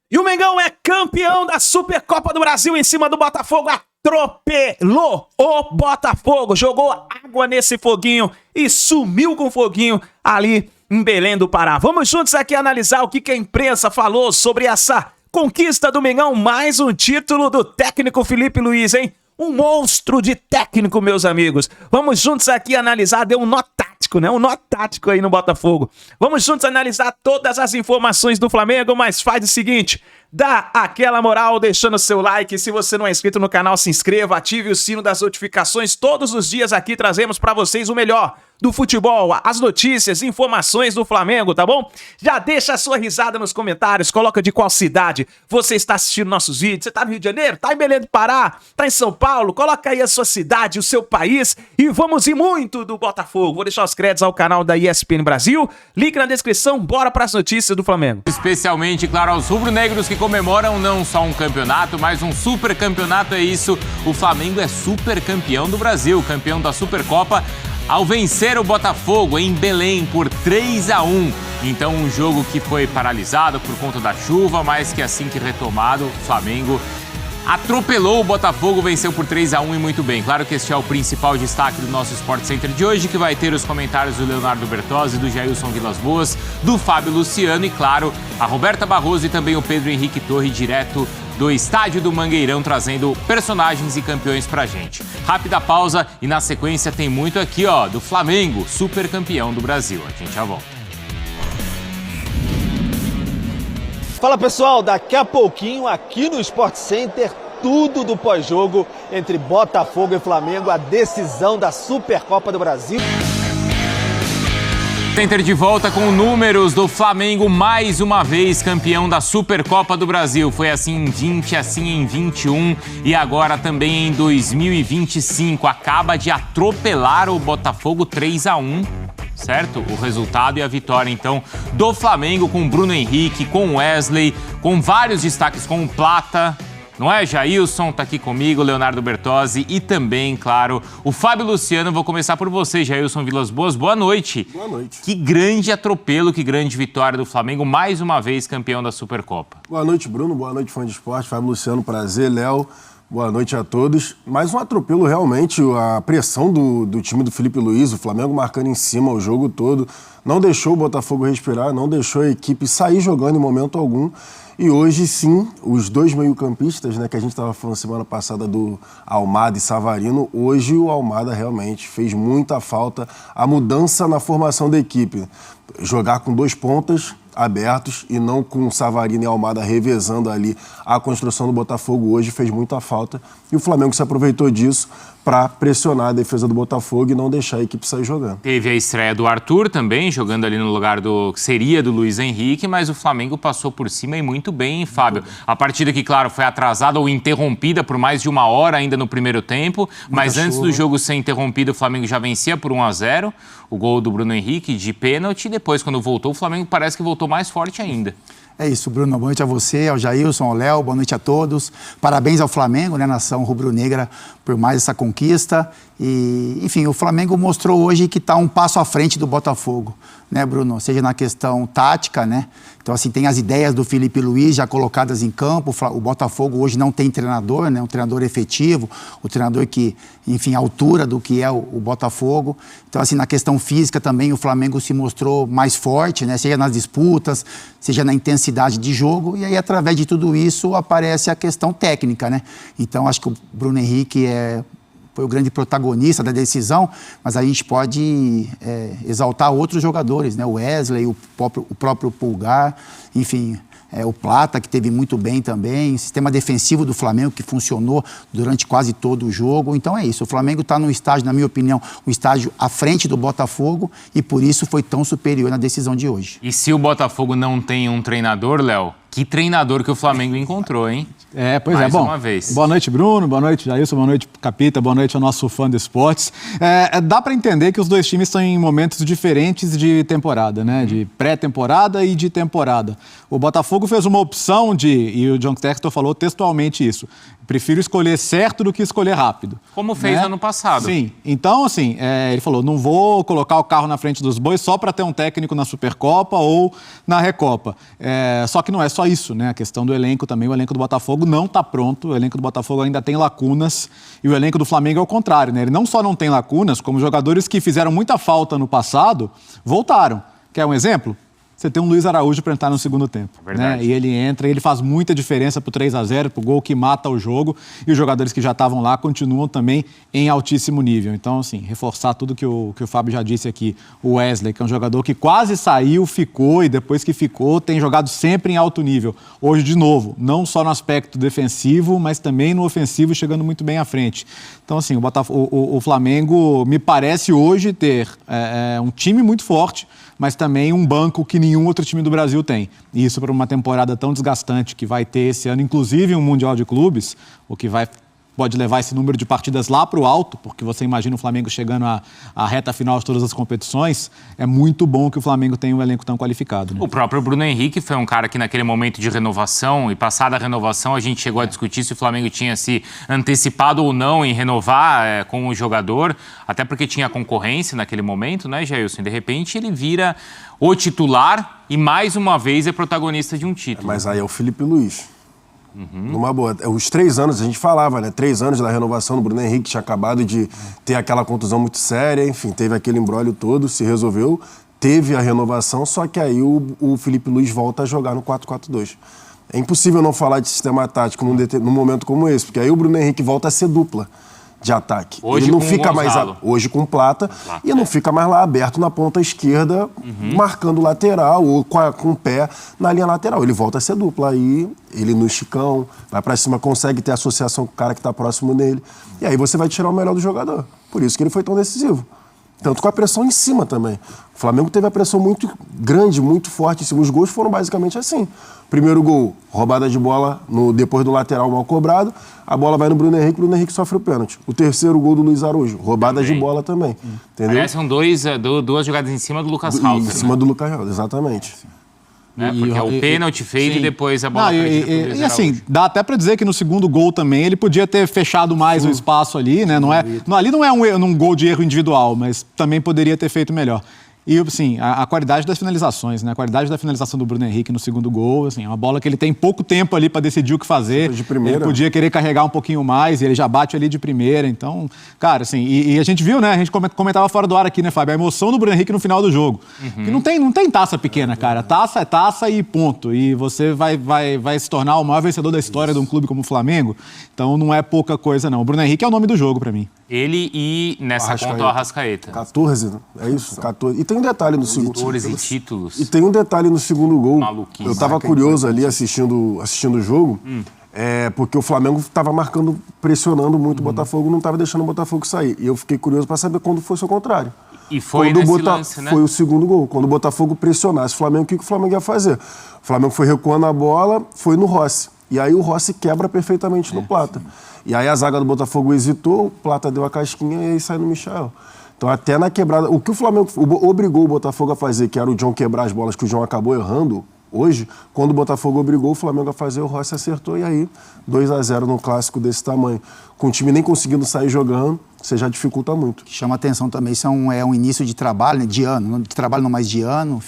E o Mengão é campeão da Supercopa do Brasil em cima do Botafogo. Atropelou o Botafogo, jogou água nesse foguinho e sumiu com o foguinho ali em Belém do Pará. Vamos juntos aqui analisar o que a imprensa falou sobre essa conquista do Mengão. Mais um título do técnico Felipe Luiz, hein? Um monstro de técnico, meus amigos. Vamos juntos aqui analisar, deu um nó tático, né? Um nó tático aí no Botafogo. Vamos juntos analisar todas as informações do Flamengo, mas faz o seguinte, dá aquela moral deixando seu like. Se você não é inscrito no canal, se inscreva, ative o sino das notificações. Todos os dias aqui trazemos pra vocês o melhor do futebol, as notícias, informações do Flamengo, tá bom? Já deixa a sua risada nos comentários, coloca de qual cidade você está assistindo nossos vídeos. Você tá no Rio de Janeiro? Tá em Belém do Pará? Tá em São Paulo? Coloca aí a sua cidade, o seu país e vamos ir muito do Botafogo. Vou deixar os créditos ao canal da ESPN Brasil, link na descrição, bora pras notícias do Flamengo. Especialmente, claro, aos rubro-negros que comemoram não só um campeonato, mas um super campeonato, é isso. O Flamengo é super campeão do Brasil, campeão da Supercopa, ao vencer o Botafogo em Belém por 3-1. Então um jogo que foi paralisado por conta da chuva, mas que assim que retomado, o Flamengo atropelou o Botafogo, venceu por 3-1 e muito bem. Claro que este é o principal destaque do nosso Sport Center de hoje, que vai ter os comentários do Leonardo Bertozzi, do Jailson Vilas Boas, do Fábio Luciano e, claro, a Roberta Barroso e também o Pedro Henrique Torre, direto do estádio do Mangueirão, trazendo personagens e campeões pra gente. Rápida pausa e na sequência tem muito aqui, ó, do Flamengo, super campeão do Brasil. A gente já volta. Fala pessoal, daqui a pouquinho aqui no Sport Center, tudo do pós-jogo entre Botafogo e Flamengo, a decisão da Supercopa do Brasil. Center de volta com números do Flamengo, mais uma vez campeão da Supercopa do Brasil. Foi assim em 20, assim em 21 e agora também em 2025. Acaba de atropelar o Botafogo 3-1. Certo? O resultado e a vitória, então, do Flamengo com Bruno Henrique, com Wesley, com vários destaques, com o Plata, não é? Jailson tá aqui comigo, Leonardo Bertozzi e também, claro, o Fábio Luciano. Vou começar por você, Jailson Vilas Boas. Boa noite. Boa noite. Que grande atropelo, que grande vitória do Flamengo, mais uma vez campeão da Supercopa. Boa noite, Bruno. Boa noite, fã de esporte. Fábio Luciano, prazer. Léo, boa noite a todos. Mais um atropelo, realmente, a pressão do time do Felipe Luiz, o Flamengo marcando em cima o jogo todo, não deixou o Botafogo respirar, não deixou a equipe sair jogando em momento algum. E hoje, sim, os dois meio-campistas, né, que a gente estava falando semana passada do Almada e Savarino, hoje o Almada realmente fez muita falta a mudança na formação da equipe. Jogar com dois pontas abertos e não com Savarino e Almada revezando ali a construção do Botafogo hoje fez muita falta. E o Flamengo se aproveitou disso para pressionar a defesa do Botafogo e não deixar a equipe sair jogando. Teve a estreia do Arthur também, jogando ali no lugar do que seria do Luiz Henrique, mas o Flamengo passou por cima e muito bem, hein, Fábio? A partida que, claro, foi atrasada ou interrompida por mais de uma hora ainda no primeiro tempo, mas antes do jogo ser interrompido, o Flamengo já vencia por 1-0, o gol do Bruno Henrique de pênalti, e depois, quando voltou, o Flamengo parece que voltou mais forte ainda. É isso, Bruno. Boa noite a você, ao Jailson, ao Léo, boa noite a todos. Parabéns ao Flamengo, né, nação rubro-negra, por mais essa conquista. E, enfim, o Flamengo mostrou hoje que está um passo à frente do Botafogo, né, Bruno? Seja na questão tática, né? Então, assim, tem as ideias do Felipe Luiz já colocadas em campo. O Botafogo hoje não tem treinador, né? Um treinador efetivo, o treinador que, enfim, à altura do que é o Botafogo. Então, assim, na questão física também o Flamengo se mostrou mais forte, né? Seja nas disputas, seja na intensidade de jogo. E aí, através de tudo isso, aparece a questão técnica, né? Então, acho que o Bruno Henrique foi o grande protagonista da decisão, mas a gente pode exaltar outros jogadores, né? O Wesley, o próprio Pulgar, enfim, o Plata, que teve muito bem também, o sistema defensivo do Flamengo, que funcionou durante quase todo o jogo. Então é isso, o Flamengo está num estágio, na minha opinião, um estágio à frente do Botafogo e por isso foi tão superior na decisão de hoje. E se o Botafogo não tem um treinador, Léo, que treinador que o Flamengo encontrou, hein? Pois mais bom, uma vez. Boa noite, Bruno, boa noite, Jailson, boa noite, Capita, boa noite ao nosso fã de esportes. Dá para entender que os dois times estão em momentos diferentes de temporada, né? De pré-temporada e de temporada. O Botafogo fez uma opção e o John Textor falou textualmente isso, Prefiro escolher certo do que escolher rápido. Como fez ano passado. Sim. Então, assim, ele falou, não vou colocar o carro na frente dos bois só para ter um técnico na Supercopa ou na Recopa. Só que não é só isso, né? A questão do elenco também. O elenco do Botafogo não está pronto. O elenco do Botafogo ainda tem lacunas. E o elenco do Flamengo é o contrário, né? Ele não só não tem lacunas, como jogadores que fizeram muita falta no passado voltaram. Quer um exemplo? Você tem um Luiz Araújo para entrar no segundo tempo. Né? E ele entra e ele faz muita diferença pro 3-0, pro gol que mata o jogo. E os jogadores que já estavam lá continuam também em altíssimo nível. Então, assim, reforçar tudo que o Fábio já disse aqui. O Wesley, que é um jogador que quase saiu, ficou e depois que ficou, tem jogado sempre em alto nível. Hoje, de novo, não só no aspecto defensivo, mas também no ofensivo, chegando muito bem à frente. Então, assim, o Flamengo me parece hoje ter um time muito forte, mas também um banco que nenhum outro time do Brasil tem. E isso para uma temporada tão desgastante que vai ter esse ano, inclusive um Mundial de Clubes, o que pode levar esse número de partidas lá para o alto, porque você imagina o Flamengo chegando à reta final de todas as competições, é muito bom que o Flamengo tenha um elenco tão qualificado. Né? O próprio Bruno Henrique foi um cara que naquele momento de renovação, e passada a renovação, a gente chegou a discutir se o Flamengo tinha se antecipado ou não em renovar com o jogador, até porque tinha concorrência naquele momento, né, Jailson? De repente ele vira o titular e mais uma vez é protagonista de um título. Mas aí é o Felipe Luiz. Numa boa. Os 3 anos, a gente falava, né? 3 anos da renovação do Bruno Henrique, tinha acabado de ter aquela contusão muito séria, enfim, teve aquele imbróglio todo, se resolveu, teve a renovação, só que aí o Felipe Luiz volta a jogar no 4-4-2. É impossível não falar de sistema tático num momento como esse, porque aí o Bruno Henrique volta a ser dupla de ataque. Hoje ele não com fica o mais hoje com Plata e não fica mais lá aberto na ponta esquerda, marcando lateral ou com o pé na linha lateral. Ele volta a ser dupla. Aí ele no esticão, vai pra cima, consegue ter associação com o cara que tá próximo dele. E aí você vai tirar o melhor do jogador. Por isso que ele foi tão decisivo. Tanto com a pressão em cima também. O Flamengo teve a pressão muito grande, muito forte em cima. Os gols foram basicamente assim. Primeiro gol, roubada de bola depois do lateral mal cobrado. A bola vai no Bruno Henrique sofre o pênalti. O terceiro gol do Luiz Araújo, roubada de bola também. Entendeu? Aliás, são duas jogadas em cima do Lucas Halter. Em cima do Lucas Halter, exatamente. Né? Porque é o pênalti feito e depois a bola perdida pro Luiz assim, Araújo. dá até para dizer que no segundo gol também ele podia ter fechado mais o espaço ali, né? Ali não é um gol de erro individual, mas também poderia ter feito melhor. E, assim, a qualidade das finalizações, né? A qualidade da finalização do Bruno Henrique no segundo gol, assim, é uma bola que ele tem pouco tempo ali para decidir o que fazer. De primeira. Ele podia querer carregar um pouquinho mais e ele já bate ali de primeira. Então, cara, assim, e a gente viu, né? A gente comentava fora do ar aqui, né, Fábio? A emoção do Bruno Henrique no final do jogo. Que não tem taça pequena, cara. Taça é taça e ponto. E você vai se tornar o maior vencedor da história de um clube como o Flamengo. Então, não é pouca coisa, não. O Bruno Henrique é o nome do jogo para mim. Ele e, nessa conta, o Arrascaeta. 14, é isso? 14. E tem um detalhe no segundo... 14 títulos. E tem um detalhe no segundo gol. Maluquice. Eu estava curioso ali assistindo o jogo, porque o Flamengo estava pressionando muito o Botafogo, não estava deixando o Botafogo sair. E eu fiquei curioso para saber quando fosse o contrário. E foi nesse lance, né? Foi o segundo gol. Quando o Botafogo pressionasse o Flamengo, o que o Flamengo ia fazer? O Flamengo foi recuando a bola, foi no Rossi. E aí o Rossi quebra perfeitamente no Plata. E aí a zaga do Botafogo hesitou, o Plata deu a casquinha e aí sai no Michael. Então até na quebrada... O que o Flamengo obrigou o Botafogo a fazer, que era o John quebrar as bolas, que o John acabou errando hoje, quando o Botafogo obrigou o Flamengo a fazer, o Rossi acertou. E aí 2-0 num clássico desse tamanho. Com o time nem conseguindo sair jogando, você já dificulta muito. Chama atenção também, é um início de trabalho, né, de ano, de trabalho não mais de ano.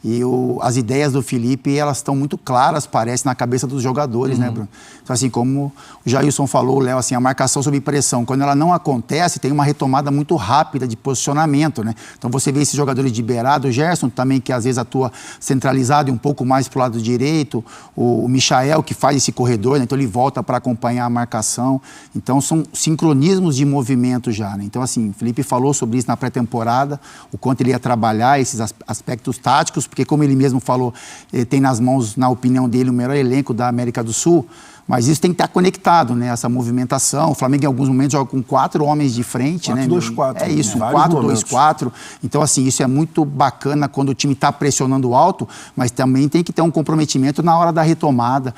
E as ideias do Felipe, elas estão muito claras, parece, na cabeça dos jogadores, né, Bruno? Então, assim, como o Jailson falou, Léo, assim, a marcação sob pressão, quando ela não acontece, tem uma retomada muito rápida de posicionamento, né? Então, você vê esses jogadores de beirada, o Gerson também, que às vezes atua centralizado e um pouco mais pro lado direito, o Michael, que faz esse corredor, né? Então, ele volta para acompanhar a marcação. Então, são sincronismos de movimento já, né? Então, assim, o Felipe falou sobre isso na pré-temporada, o quanto ele ia trabalhar esses aspectos táticos, porque, como ele mesmo falou, ele tem nas mãos, na opinião dele, o melhor elenco da América do Sul. Mas isso tem que estar conectado, né? Essa movimentação. O Flamengo, em alguns momentos, joga com 4 homens de frente, 4-2-4. É isso, 4-2-4. Então, assim, isso é muito bacana quando o time está pressionando alto, mas também tem que ter um comprometimento na hora da retomada.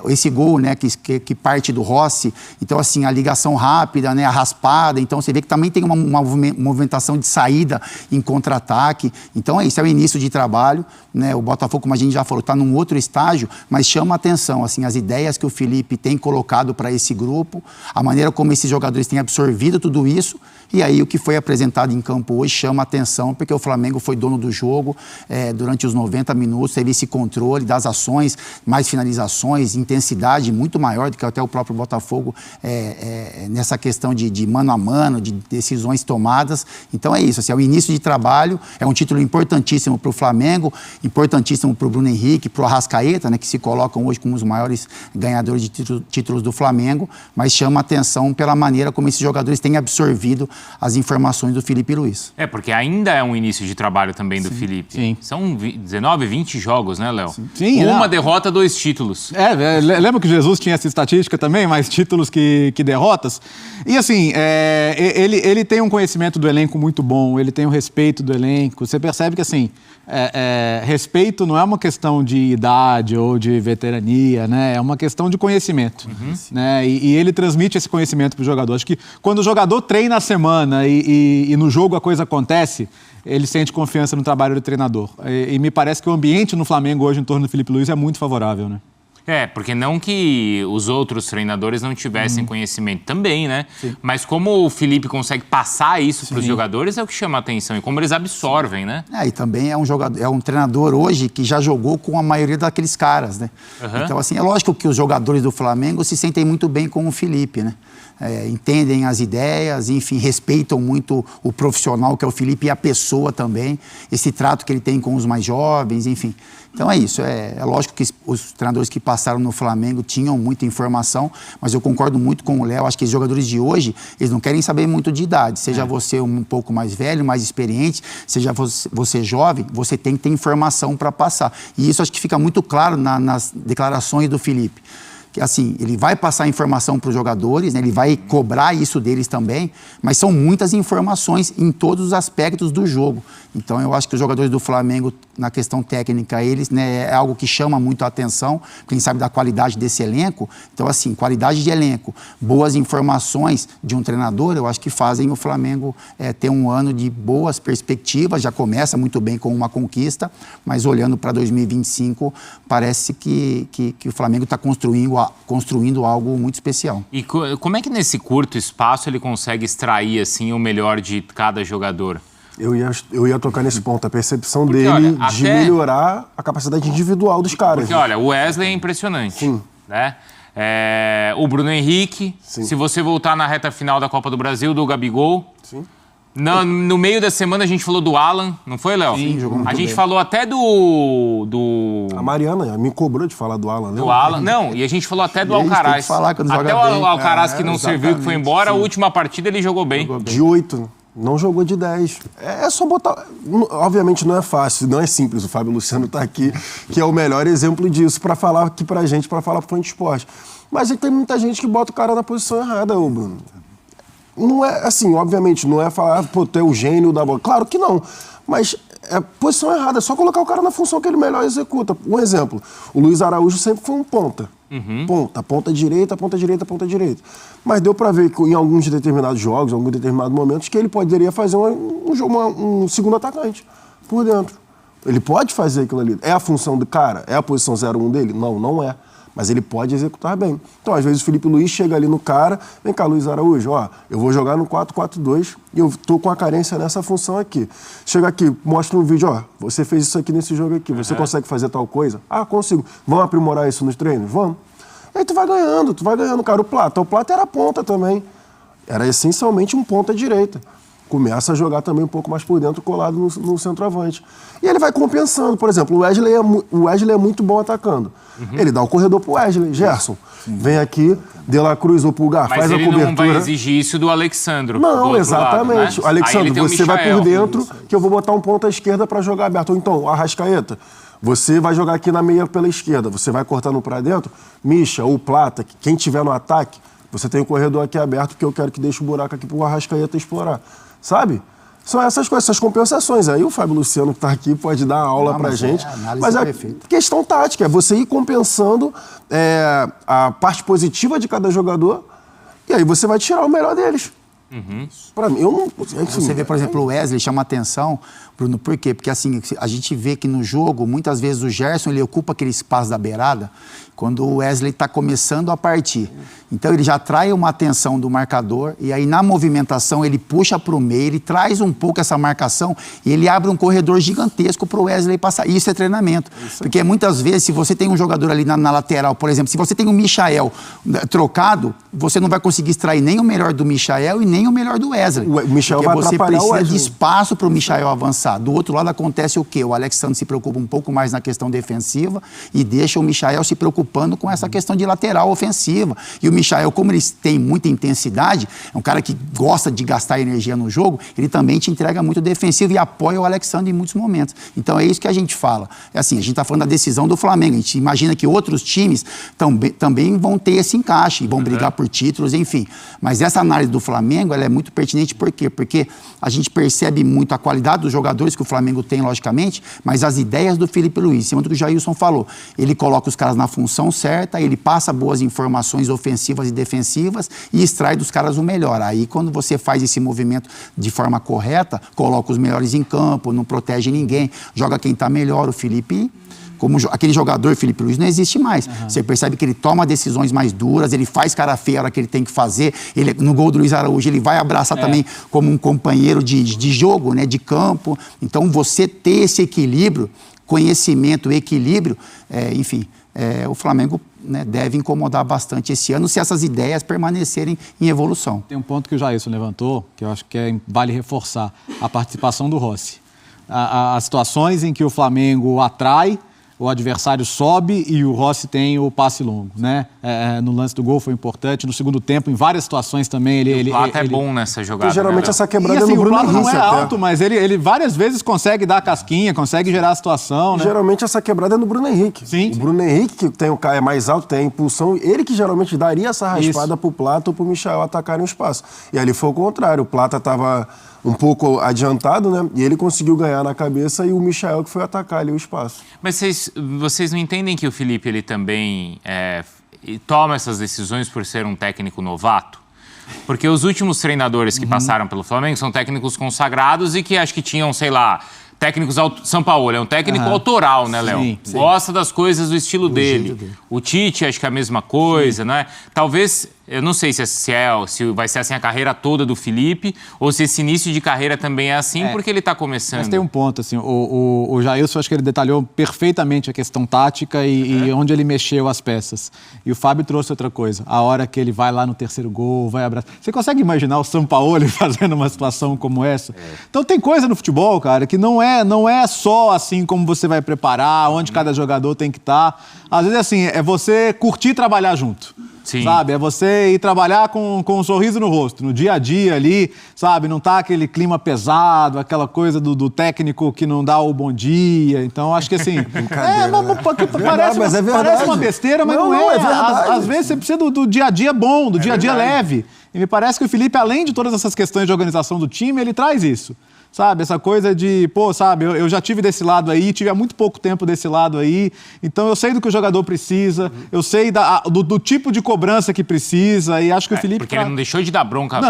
Esse gol, né, que parte do Rossi. Então, assim, a ligação rápida, né, a raspada. Então, você vê que também tem uma movimentação de saída em contra-ataque. Então, esse é o início de trabalho, né? O Botafogo, como a gente já falou, está num outro estágio, mas chama a atenção, assim, as ideias que o Felipe tem colocado para esse grupo, a maneira como esses jogadores têm absorvido tudo isso. E aí o que foi apresentado em campo hoje chama a atenção, porque o Flamengo foi dono do jogo durante os 90 minutos, teve esse controle das ações, mais finalizações, intensidade muito maior do que até o próprio Botafogo nessa questão de mano a mano, de decisões tomadas. Então é isso, assim, é o início de trabalho, é um título importantíssimo para o Flamengo, importantíssimo para o Bruno Henrique, para o Arrascaeta, né, que se colocam hoje como os maiores ganhadores de títulos do Flamengo, mas chama a atenção pela maneira como esses jogadores têm absorvido as informações do Felipe Luiz. Porque ainda é um início de trabalho também do Felipe. Sim. São 19, 20 jogos, né, Léo? Sim, uma derrota, 2 títulos. Lembra que Jesus tinha essa estatística também, mais títulos que derrotas? E assim, ele tem um conhecimento do elenco muito bom, ele tem um respeito do elenco. Você percebe que assim, respeito não é uma questão de idade ou de veterania, né? É uma questão de conhecimento. Né? E ele transmite esse conhecimento para o jogador. Acho que quando o jogador treina a semana e no jogo a coisa acontece, ele sente confiança no trabalho do treinador. E me parece que o ambiente no Flamengo hoje em torno do Felipe Luiz é muito favorável, né? Porque não que os outros treinadores não tivessem conhecimento também, né? Sim. Mas como o Felipe consegue passar isso para os jogadores é o que chama a atenção e como eles absorvem, né? E também é um treinador hoje que já jogou com a maioria daqueles caras, né? Então, assim, é lógico que os jogadores do Flamengo se sentem muito bem com o Felipe, né? Entendem as ideias, enfim, respeitam muito o profissional que é o Felipe e a pessoa também, esse trato que ele tem com os mais jovens, enfim. Então é isso, é lógico que os treinadores que passaram no Flamengo tinham muita informação, mas eu concordo muito com o Léo, acho que os jogadores de hoje, eles não querem saber muito de idade, seja você um pouco mais velho, mais experiente, seja você jovem, você tem que ter informação para passar. E isso acho que fica muito claro nas declarações do Felipe. Que assim, ele vai passar informação para os jogadores, né? Ele vai cobrar isso deles também, mas são muitas informações em todos os aspectos do jogo. Então eu acho que os jogadores do Flamengo, na questão técnica, eles, né, é algo que chama muito a atenção, quem sabe da qualidade desse elenco. Então assim, qualidade de elenco, boas informações de um treinador, eu acho que fazem o Flamengo ter um ano de boas perspectivas, já começa muito bem com uma conquista, mas olhando para 2025, parece que o Flamengo está construindo algo muito especial. E como é que nesse curto espaço ele consegue extrair assim o melhor de cada jogador? Eu ia tocar nesse ponto, a percepção dele de melhorar a capacidade individual dos caras. Porque, olha, o Wesley é impressionante. Sim. Né? O Bruno Henrique, sim. Se você voltar na reta final da Copa do Brasil, do Gabigol. Sim. No meio da semana a gente falou do Alan, não foi, Léo? Sim, jogou muito bem. A gente falou até do... A Mariana me cobrou de falar do Alan, né? Do Alan, não, e a gente falou até do Alcaraz. Tem que falar quando até joga o Alcaraz que não serviu, que foi embora, sim. A última partida ele jogou bem. De 8, não jogou de 10. É só botar... Obviamente não é fácil, não é simples. O Fábio Luciano está aqui, que é o melhor exemplo disso, para falar aqui pra gente, para falar pro fã de esporte. Mas tem muita gente que bota o cara na posição errada, ô Bruno. Não é assim, obviamente, não é falar, pô, tu é o gênio da bola. Claro que não, mas é posição errada, é só colocar o cara na função que ele melhor executa. Um exemplo, o Luiz Araújo sempre foi um ponta. Ponta direita, ponta direita, ponta direita. Mas deu pra ver que em alguns determinados jogos, em alguns determinados momentos, que ele poderia fazer um segundo atacante por dentro. Ele pode fazer aquilo ali. É a função do cara? É a posição 01 dele? Não, não é. Mas ele pode executar bem. Então, às vezes, o Felipe Luiz chega ali no cara, vem cá, Luiz Araújo, ó, eu vou jogar no 4-4-2 e eu tô com a carência nessa função aqui. Chega aqui, mostra um vídeo, ó, você fez isso aqui nesse jogo aqui, você consegue fazer tal coisa? Ah, consigo. Vamos aprimorar isso nos treinos? Vamos. Aí tu vai ganhando, cara. O Plata era ponta também. Era essencialmente um ponta direita. Começa a jogar também um pouco mais por dentro, colado no centroavante. E ele vai compensando. Por exemplo, o Wesley é muito bom atacando. Ele dá o corredor pro Wesley. Gerson, vem aqui, De La Cruz ou Pulgar, faz a cobertura. Mas ele não vai exigir isso do Alexandro. Não, exatamente. Lado, né? Alexandro, você vai por dentro, que eu vou botar um ponta à esquerda para jogar aberto. Ou então, Arrascaeta, você vai jogar aqui na meia pela esquerda, você vai cortando para dentro, Misha ou Plata, quem tiver no ataque, você tem o corredor aqui aberto, porque eu quero que deixe o buraco aqui pro Arrascaeta explorar. Sabe? São essas coisas, essas compensações. Aí o Fábio Luciano que está aqui pode dar aula pra gente. Mas é questão tática, é você ir compensando a parte positiva de cada jogador e aí você vai tirar o melhor deles. Pra mim, eu não... Você vê, por exemplo, o Wesley chama atenção, Bruno, por quê? Porque assim, a gente vê que no jogo, muitas vezes o Gerson, ele ocupa aquele espaço da beirada quando o Wesley está começando a partir. Então ele já atrai uma atenção do marcador e aí na movimentação ele puxa para o meio, ele traz um pouco essa marcação e ele abre um corredor gigantesco para o Wesley passar. Isso é treinamento. Porque muitas vezes, se você tem um jogador ali na lateral, por exemplo, se você tem o Michael trocado, você não vai conseguir extrair nem o melhor do Michael e nem o melhor do Wesley. O Michael vai atrapalhar o você precisa Wesley. de espaço para o Michael avançar. Do outro lado acontece o quê? O Alexandre se preocupa um pouco mais na questão defensiva e deixa o Michael se preocupando com essa questão de lateral ofensiva. E o Michael, como ele tem muita intensidade, é um cara que gosta de gastar energia no jogo, ele também te entrega muito defensivo e apoia o Alexandre em muitos momentos. Então é isso que a gente fala. É assim, a gente está falando da decisão do Flamengo. A gente imagina que outros times também vão ter esse encaixe, vão brigar por títulos, enfim. Mas essa análise do Flamengo, ela é muito pertinente, por quê? Porque a gente percebe muito a qualidade dos jogadores que o Flamengo tem, logicamente, mas as ideias do Felipe Luiz, em cima do que o Jailson falou. Ele coloca os caras na função certa, ele passa boas informações ofensivas e defensivas e extrai dos caras o melhor. Aí, quando você faz esse movimento de forma correta, coloca os melhores em campo, não protege ninguém, joga quem está melhor, o Felipe... Como aquele jogador, Felipe Luiz, não existe mais. Você percebe que ele toma decisões mais duras, ele faz cara feia a hora que ele tem que fazer. Ele, no gol do Luiz Araújo, ele vai abraçar também como um companheiro de jogo, né, de campo. Então, você ter esse equilíbrio, conhecimento, equilíbrio, enfim, o Flamengo, né, deve incomodar bastante esse ano se essas ideias permanecerem em evolução. Tem um ponto que o Jailson levantou, que eu acho que vale reforçar, a participação do Rossi. As situações em que o Flamengo atrai, o adversário sobe e o Rossi tem o passe longo, né? No lance do gol foi importante, no segundo tempo, em várias situações também ele... O Plata é bom nessa jogada. Porque geralmente né, essa quebrada E assim, é no o Bruno Plata não Henrique é até. alto, mas ele várias vezes consegue dar a casquinha, consegue gerar a situação, né? Geralmente essa quebrada é no Bruno Henrique. Sim. O Bruno Henrique, que tem o cara mais alto, tem a impulsão, ele que geralmente daria essa raspada pro Plata ou pro Michael atacarem o espaço. E ali foi o contrário, o Plata estava um pouco adiantado, né? E ele conseguiu ganhar na cabeça e o Michael que foi atacar ali o espaço. Mas vocês não entendem que o Felipe ele também toma essas decisões por ser um técnico novato? Porque os últimos treinadores que passaram pelo Flamengo são técnicos consagrados e que acho que tinham, sei lá, técnicos... São Paulo é um técnico autoral, né, Léo? Sim, sim. Gosta das coisas do estilo dele. O Tite, acho que é a mesma coisa, né? Talvez... Eu não sei se vai ser assim a carreira toda do Felipe ou se esse início de carreira também é assim porque ele está começando. Mas tem um ponto, assim, o Jailson, acho que ele detalhou perfeitamente a questão tática e onde ele mexeu as peças. E o Fábio trouxe outra coisa, a hora que ele vai lá no terceiro gol, vai abraçar. Você consegue imaginar o Sampaoli fazendo uma situação como essa? Então tem coisa no futebol, cara, que não é só assim como você vai preparar, onde cada jogador tem que estar. Às vezes, assim, é você curtir e trabalhar junto. Sim. Sabe? É você ir trabalhar com um sorriso no rosto, no dia a dia ali, sabe? Não tá aquele clima pesado, aquela coisa do técnico que não dá o bom dia. Então, acho que assim... parece uma besteira, mas não é. Às vezes você precisa do dia a dia bom, do dia a dia leve. E me parece que o Felipe, além de todas essas questões de organização do time, ele traz isso. Sabe, essa coisa de, sabe, eu já tive desse lado aí, tive há muito pouco tempo desse lado aí, então eu sei do que o jogador precisa, eu sei do tipo de cobrança que precisa, e acho que o Felipe... Porque ele não deixou de dar bronca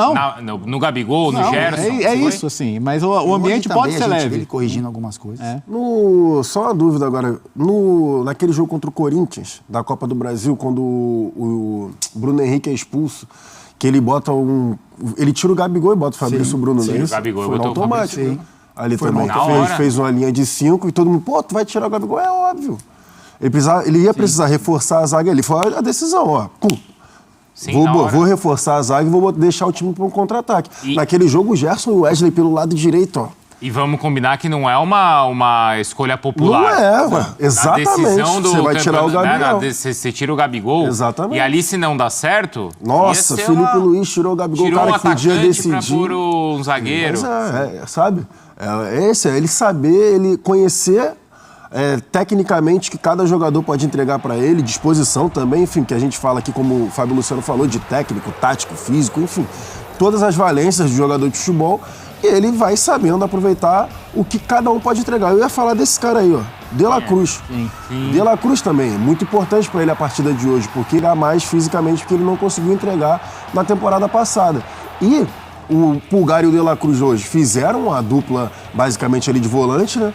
no Gabigol, no Gerson. É isso, assim, mas o ambiente pode ser leve. Ele corrigindo algumas coisas. Só uma dúvida agora, naquele jogo contra o Corinthians, da Copa do Brasil, quando o Bruno Henrique é expulso, que ele bota ele tira o Gabigol e bota o Fabrício Bruno o Gabigol foi no automático. Sim. Ali foi também fez uma linha de 5 e todo mundo, tu vai tirar o Gabigol? É óbvio. Ele ia precisar reforçar a zaga ali. Foi a decisão, ó. Pum. Sim, vou reforçar a zaga e vou deixar o time para um contra-ataque. Naquele jogo, o Gerson e o Wesley pelo lado direito, ó. E vamos combinar que não é uma escolha popular. Não é, exatamente. Você vai tirar o Gabigol. Você tira o Gabigol. Exatamente. E ali, se não dá certo... Nossa, Felipe Luiz tirou o Gabigol, o cara que podia decidir. Tirou um atacante pra pôr um zagueiro. Mas sabe? Ele saber, ele conhecer tecnicamente que cada jogador pode entregar para ele, disposição também, enfim, que a gente fala aqui, como o Fábio Luciano falou, de técnico, tático, físico, enfim. Todas as valências do jogador de futebol. E ele vai sabendo aproveitar o que cada um pode entregar. Eu ia falar desse cara aí, ó, De La Cruz. De La Cruz também, é muito importante para ele a partida de hoje, porque ele é mais fisicamente, porque ele não conseguiu entregar na temporada passada. E O Pulgar e o De La Cruz hoje fizeram a dupla basicamente ali de volante, né?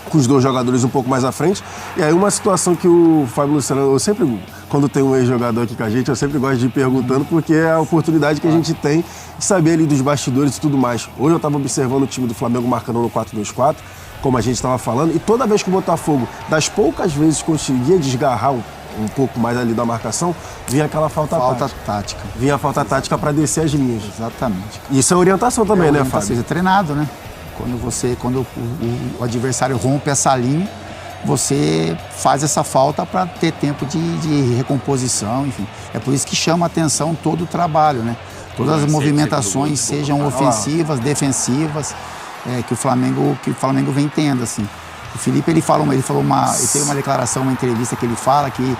Com os dois jogadores um pouco mais à frente. E aí uma situação que o Fábio Luciano, eu sempre, quando tem um ex-jogador aqui com a gente, eu sempre gosto de ir perguntando, porque é a oportunidade que a gente tem de saber ali dos bastidores e tudo mais. Hoje eu estava observando o time do Flamengo marcando no 4-2-4, como a gente estava falando, e toda vez que o Botafogo, das poucas vezes conseguia desgarrar um pouco mais ali da marcação, vinha aquela falta tática. Vinha a falta tática para descer as linhas. Exatamente. Isso é orientação também, né, Fábio? É treinado, né? Quando o adversário rompe essa linha, você faz essa falta para ter tempo de recomposição, enfim. É por isso que chama a atenção todo o trabalho, né? Todas as movimentações, sejam ofensivas, defensivas, que o Flamengo vem tendo, assim. O Felipe, ele tem uma declaração, uma entrevista que ele fala que,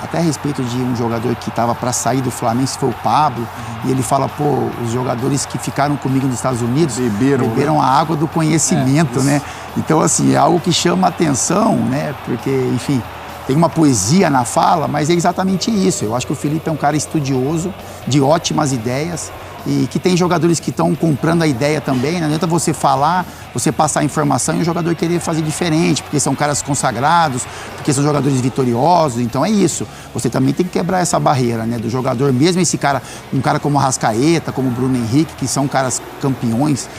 até a respeito de um jogador que estava para sair do Flamengo, se foi o Pablo, e ele fala, os jogadores que ficaram comigo nos Estados Unidos beberam a água do conhecimento, né? Então, assim, é algo que chama a atenção, né? Porque, enfim, tem uma poesia na fala, mas é exatamente isso. Eu acho que o Felipe é um cara estudioso, de ótimas ideias, e que tem jogadores que estão comprando a ideia também. Não adianta você falar, você passar a informação e o jogador querer fazer diferente, porque são caras consagrados, porque são jogadores vitoriosos. Então é isso. Você também tem que quebrar essa barreira, né, do jogador, mesmo esse cara, um cara como o Arrascaeta, como o Bruno Henrique, que são caras campeões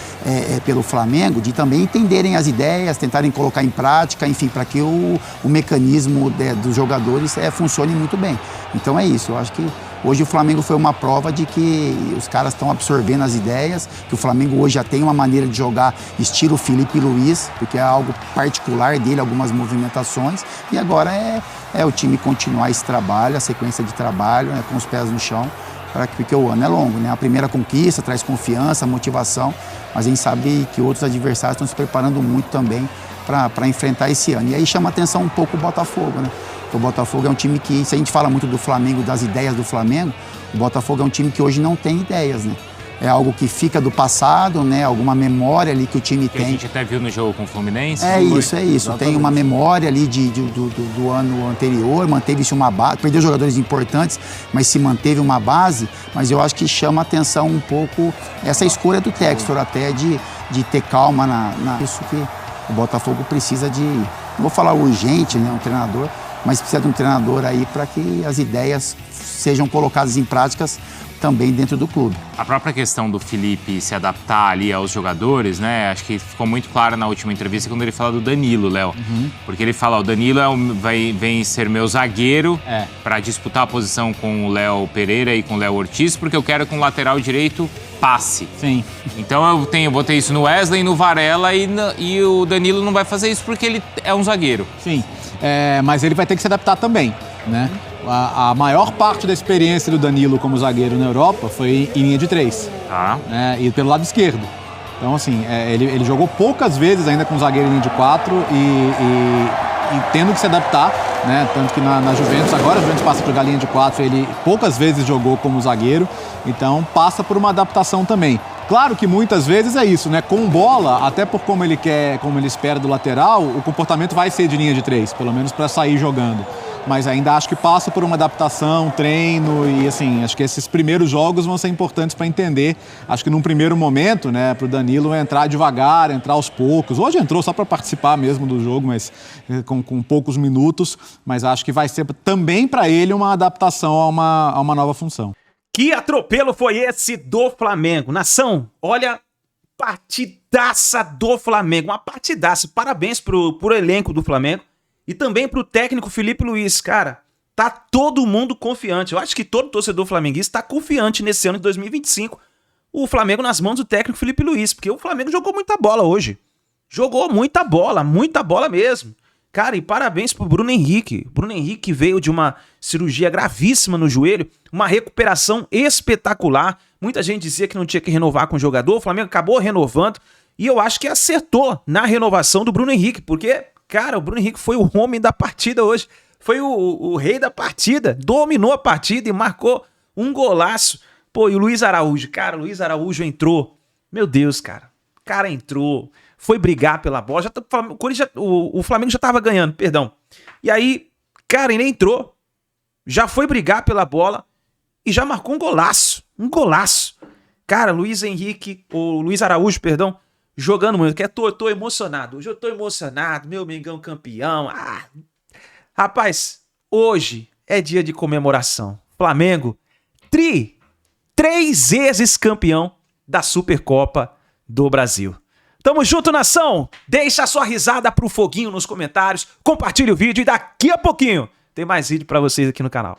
pelo Flamengo, de também entenderem as ideias, tentarem colocar em prática, enfim, para que o mecanismo dos jogadores funcione muito bem. Então é isso. Eu acho que hoje o Flamengo foi uma prova de que os caras estão absorvendo as ideias, que o Flamengo hoje já tem uma maneira de jogar estilo Felipe Luiz, porque é algo particular dele, algumas movimentações, e agora é o time continuar esse trabalho, a sequência de trabalho, com os pés no chão, porque o ano é longo, né? A primeira conquista traz confiança, motivação, mas a gente sabe que outros adversários estão se preparando muito também para enfrentar esse ano. E aí chama atenção um pouco o Botafogo, né? O Botafogo é um time que, se a gente fala muito do Flamengo, das ideias do Flamengo, o Botafogo é um time que hoje não tem ideias, né? É algo que fica do passado, né? Alguma memória ali que o time tem. A gente até viu no jogo com o Fluminense. É isso. Exatamente. Tem uma memória ali do ano anterior, manteve-se uma base, perdeu jogadores importantes, mas se manteve uma base. Mas eu acho que chama atenção um pouco essa escolha do Textor até de ter calma isso que o Botafogo precisa de, não vou falar urgente, né? Um treinador, mas precisa de um treinador aí para que as ideias sejam colocadas em práticas também dentro do clube. A própria questão do Felipe se adaptar ali aos jogadores, né? Acho que ficou muito claro na última entrevista quando ele fala do Danilo, Léo. Porque ele fala, o Danilo vem ser meu zagueiro para disputar a posição com o Léo Pereira e com o Léo Ortiz, porque eu quero que um lateral direito passe. Sim. Então eu vou ter isso no Wesley e no Varela e o Danilo não vai fazer isso porque ele é um zagueiro. Sim, mas ele vai ter que se adaptar também, né? A maior parte da experiência do Danilo como zagueiro na Europa foi em linha de 3, né? E pelo lado esquerdo. Então, assim, ele jogou poucas vezes ainda com zagueiro em linha de 4 e tendo que se adaptar, né? Tanto que na Juventus, agora a Juventus passa por linha de 4, ele poucas vezes jogou como zagueiro, então passa por uma adaptação também. Claro que muitas vezes é isso, né? Com bola, até por como ele quer, como ele espera do lateral, o comportamento vai ser de linha de 3, pelo menos para sair jogando. Mas ainda acho que passa por uma adaptação, treino e, assim, acho que esses primeiros jogos vão ser importantes para entender. Acho que num primeiro momento, né, para o Danilo entrar devagar, entrar aos poucos. Hoje entrou só para participar mesmo do jogo, mas com poucos minutos. Mas acho que vai ser também para ele uma adaptação a uma nova função. Que atropelo foi esse do Flamengo? Nação, olha, partidaça do Flamengo, uma partidaça. Parabéns pro elenco do Flamengo e também pro técnico Felipe Luiz. Cara, tá todo mundo confiante. Eu acho que todo torcedor flamenguista tá confiante nesse ano de 2025. O Flamengo nas mãos do técnico Felipe Luiz, porque o Flamengo jogou muita bola hoje. Jogou muita bola mesmo. Cara, e parabéns pro Bruno Henrique. Bruno Henrique veio de uma cirurgia gravíssima no joelho, uma recuperação espetacular. Muita gente dizia que não tinha que renovar com o jogador, o Flamengo acabou renovando e eu acho que acertou na renovação do Bruno Henrique, porque, cara, o Bruno Henrique foi o homem da partida hoje, foi o rei da partida, dominou a partida e marcou um golaço. Pô, e o Luiz Araújo, cara, o Luiz Araújo entrou, meu Deus, cara, o cara entrou, foi brigar pela bola, o Flamengo já tava ganhando, perdão. E aí, cara, ele entrou, já foi brigar pela bola e já marcou um golaço. Cara, Luiz Araújo, perdão, jogando muito. Que tô emocionado. Hoje eu tô emocionado. Meu Mengão campeão. Rapaz, hoje é dia de comemoração. Flamengo, 3 vezes campeão da Supercopa do Brasil. Tamo junto, nação! Deixa a sua risada pro foguinho nos comentários, compartilha o vídeo e daqui a pouquinho tem mais vídeo pra vocês aqui no canal.